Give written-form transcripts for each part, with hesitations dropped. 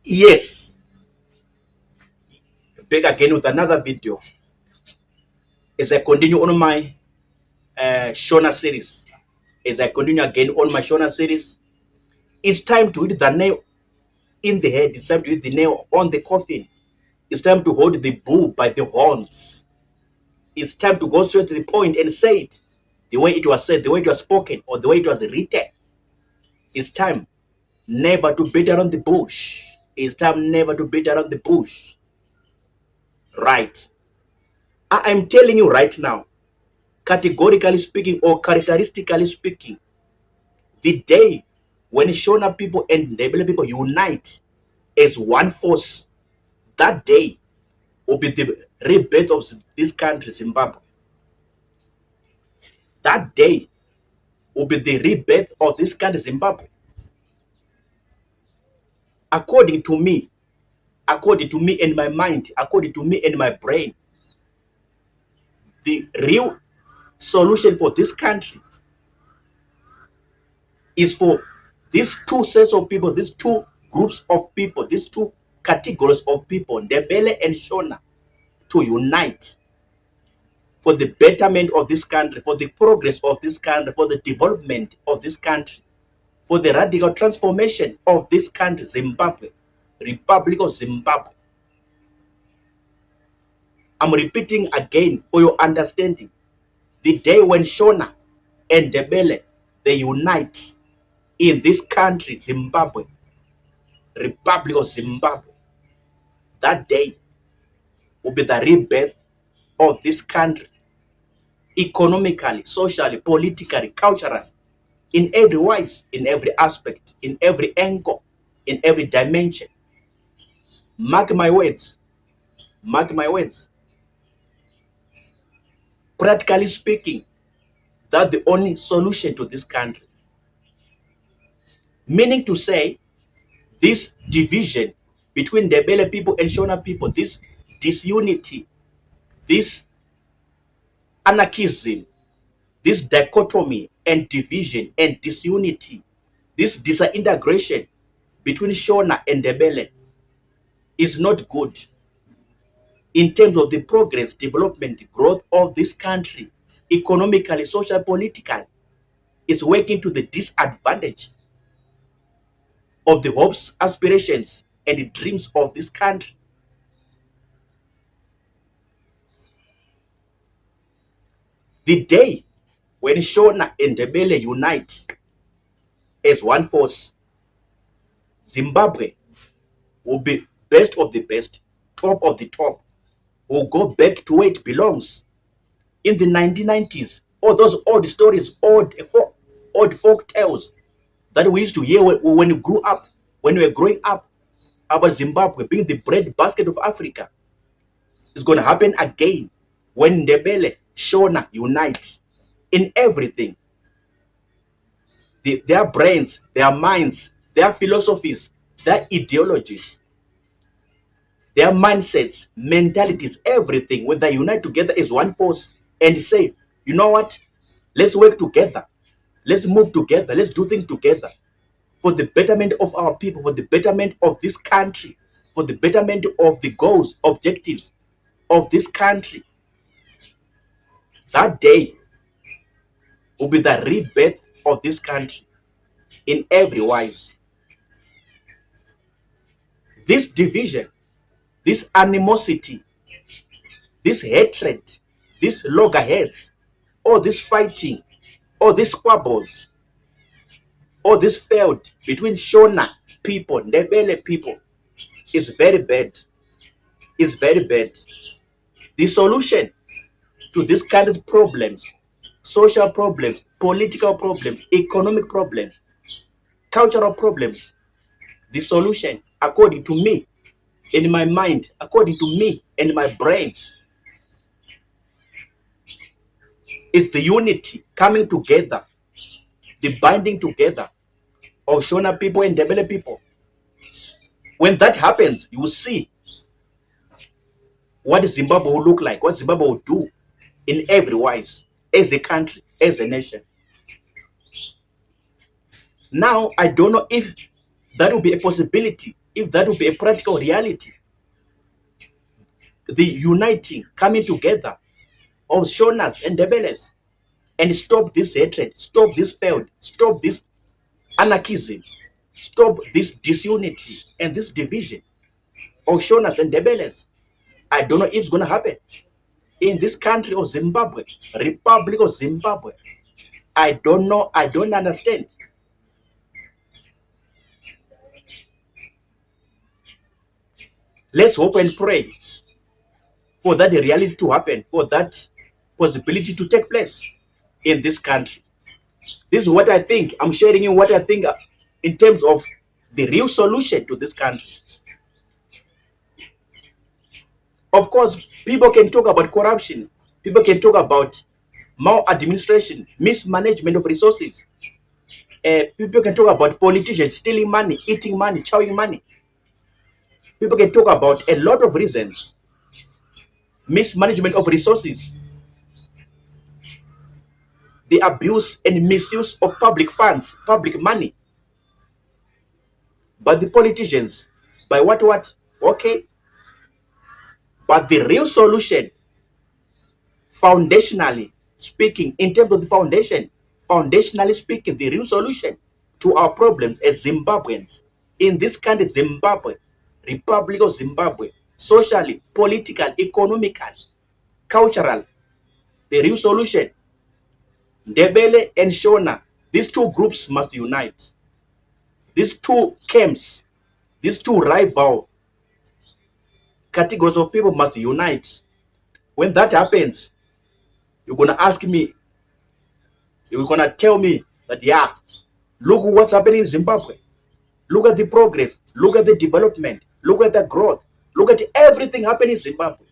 Yes, back again with another video as I continue on my SHONA series. As I continue again on my SHONA series, it's time to hit the nail in the head. It's time to hit the nail on the coffin. It's time to hold the bull by the horns. It's time to go straight to the point and say it the way it was said, the way it was spoken, or the way it was written. It's time never to beat around the bush. It's time never to beat around the bush. Right. I am telling you right now, categorically speaking or characteristically speaking, the day when Shona people and NDEBELE people unite as one force, that day will be the rebirth of this country, Zimbabwe. That day will be the rebirth of this country, Zimbabwe. According to me and my mind, according to me and my brain, the real solution for this country is for these two sets of people, these two groups of people, these two categories of people, NDEBELE and Shona, to unite for the betterment of this country, for the progress of this country, for the development of this country, for the radical transformation of this country, Zimbabwe, Republic of Zimbabwe. I'm repeating again for your understanding. The day when Shona and NDEBELE, they unite in this country, Zimbabwe, Republic of Zimbabwe, that day will be the rebirth of this country, economically, socially, politically, culturally, in every wise, in every aspect, in every angle, in every dimension. Mark my words. Mark my words. Practically speaking, that's the only solution to this country. Meaning to say, this division between the NDEBELE people and Shona people, this disunity, this anarchism, this dichotomy and division and disunity, this disintegration between Shona and NDEBELE is not good in terms of the progress, development, growth of this country, economically, social, politically. It's working to the disadvantage of the hopes, aspirations, and the dreams of this country. The day when Shona and NDEBELE unite as one force, Zimbabwe will be best of the best, top of the top, will go back to where it belongs. In the 1990s, all those old stories, old folk tales that we used to hear when we grew up, when we were growing up, about Zimbabwe being the bread basket of Africa, is going to happen again when NDEBELE, Shona unite in everything. Their brains, their minds, their philosophies, their ideologies, their mindsets, mentalities, everything, when they unite together as one force and say, you know what, let's work together, let's move together, let's do things together for the betterment of our people, for the betterment of this country, for the betterment of the goals, objectives of this country. That day will be the rebirth of this country in every wise. This division, this animosity, this hatred, this loggerheads, all this fighting, all these squabbles, all this failed between Shona people, NDEBELE people, is very bad. It's very bad. The solution to this kind of problems, social problems, political problems, economic problems, cultural problems, the solution, according to me, in my mind, according to me and my brain, is the unity coming together, the binding together of Shona people and NDEBELE people. When that happens, you will see what Zimbabwe will look like, what Zimbabwe will do. in every wise, as a country, as a nation. Now, I don't know if that will be a possibility, if that will be a practical reality. The uniting, coming together of Shonas and Ndebeles, and stop this hatred, stop this failed, stop this anarchism, stop this disunity and this division of Shonas and Ndebeles. I don't know if it's going to happen in this country of Zimbabwe, Republic of Zimbabwe. I don't know. I don't understand. Let's hope and pray for that reality to happen, for that possibility to take place in this country. This is what I think. I'm sharing you what I think in terms of the real solution to this country. Of course, people can talk about corruption. People can talk about maladministration, mismanagement of resources. People can talk about politicians stealing money, eating money, chowing money. People can talk about a lot of reasons. Mismanagement of resources, the abuse and misuse of public funds, public money. But the politicians, by what? Okay. But the real solution, foundationally speaking, in terms of the foundation, foundationally speaking, the real solution to our problems as Zimbabweans, in this country, Zimbabwe, Republic of Zimbabwe, socially, political, economical, cultural, the real solution, Ndebele and Shona, these two groups must unite. These two camps, these two rival categories of people must unite. When that happens, you're going to ask me, you're going to tell me that, yeah, look what's happening in Zimbabwe. Look at the progress. Look at the development. Look at the growth. Look at everything happening in Zimbabwe.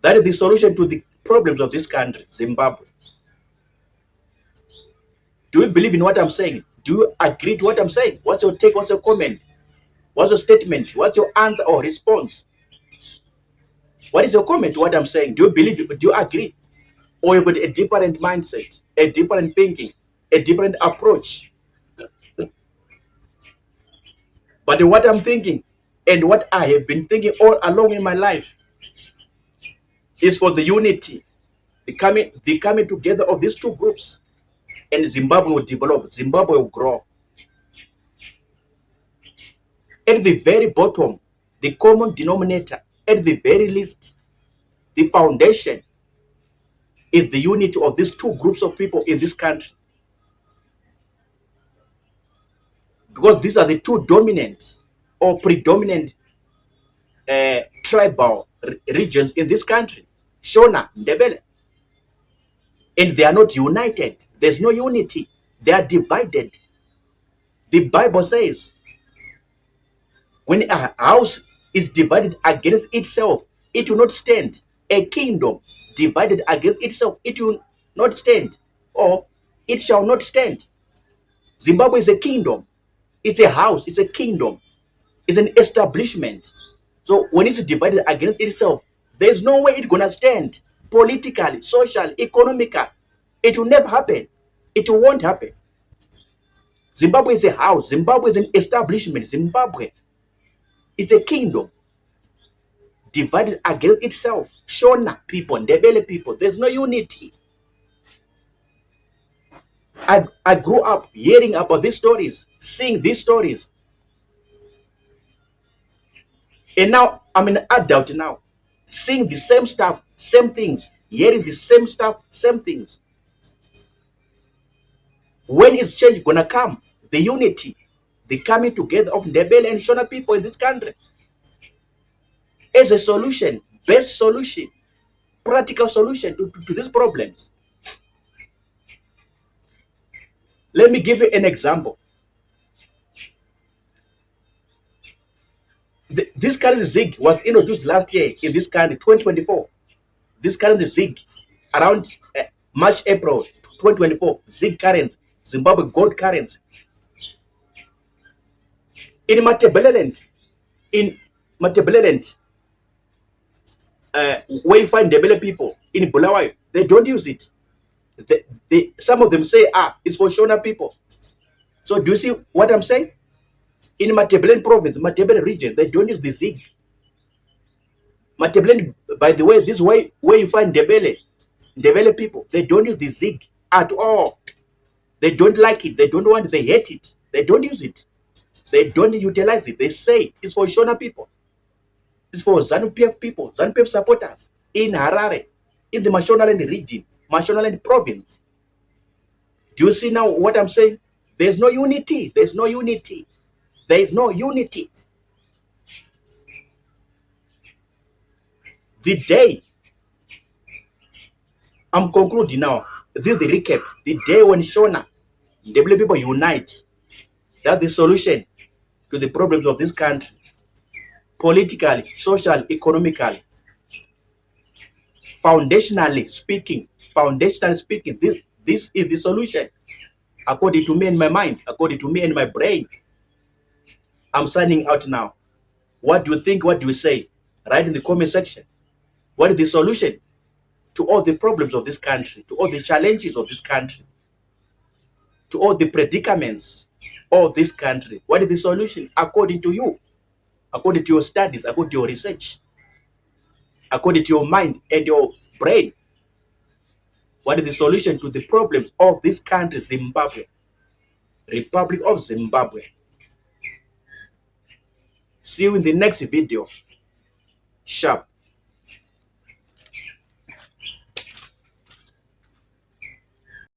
That is the solution to the problems of this country, Zimbabwe. Do you believe in what I'm saying? Do you agree to what I'm saying? What's your take? What's your comment? What's your statement? What's your answer or response? What is your comment to what I'm saying? Do you believe? Do you agree? Or you got a different mindset, a different thinking, a different approach? But what I'm thinking and what I have been thinking all along in my life is for the unity, the coming together of these two groups, and Zimbabwe will develop, Zimbabwe will grow. At the very bottom, the common denominator, at the very least, the foundation is the unity of these two groups of people in this country. Because these are the two dominant or predominant tribal regions in this country, Shona, Ndebele. And they are not united. There's no unity. They are divided. The Bible says, when a house is divided against itself, it will not stand. A kingdom divided against itself, it will not stand, or it shall not stand. Zimbabwe is a kingdom. It's a house. It's a kingdom. It's an establishment. So when it's divided against itself, there's no way it's going to stand politically, socially, economically. It will never happen. It won't happen. Zimbabwe is a house. Zimbabwe is an establishment. Zimbabwe is a kingdom divided against itself. Shona people, Ndebele people, there's no unity. I grew up hearing about these stories, seeing these stories. And now I'm an adult now, seeing the same stuff, same things, hearing the same stuff, same things. When is change gonna come? The unity, the coming together of Ndebele and Shona people in this country as a solution, best solution, practical solution to these problems. Let me give you an example. This currency ZIG was introduced last year in this country, 2024. This currency ZIG, around March, April 2024, ZIG currency, Zimbabwe gold currency. In Matebeleland, where you find Ndebele people in Bulawayo, they don't use it. Some of them say, it's for Shona people. So do you see what I'm saying? In Matebelen province, Matebelen region, they don't use the zig. Matebelen, by the way, this way where you find Ndebele people, they don't use the zig at all. They don't like it. They don't want it. They hate it. They don't use it. They don't utilize it. They say it's for Shona people. It's for ZANU-PF people, ZANU-PF supporters in Harare, in the Mashonaland region, Mashonaland province. Do you see now what I'm saying? There's no unity. There's no unity. There is no unity. The day, I'm concluding now, this is the recap. The day when Shona, Ndebele people unite, that's the solution to the problems of this country. Politically, social, economically, foundationally speaking, this is the solution. According to me and my mind, according to me and my brain. I'm signing out now. What do you think? What do you say? Write in the comment section. What is the solution to all the problems of this country, to all the challenges of this country, to all the predicaments of this country? What is the solution according to you, according to your studies, according to your research, according to your mind and your brain? What is the solution to the problems of this country, Zimbabwe, Republic of Zimbabwe? See you in the next video. Sharp.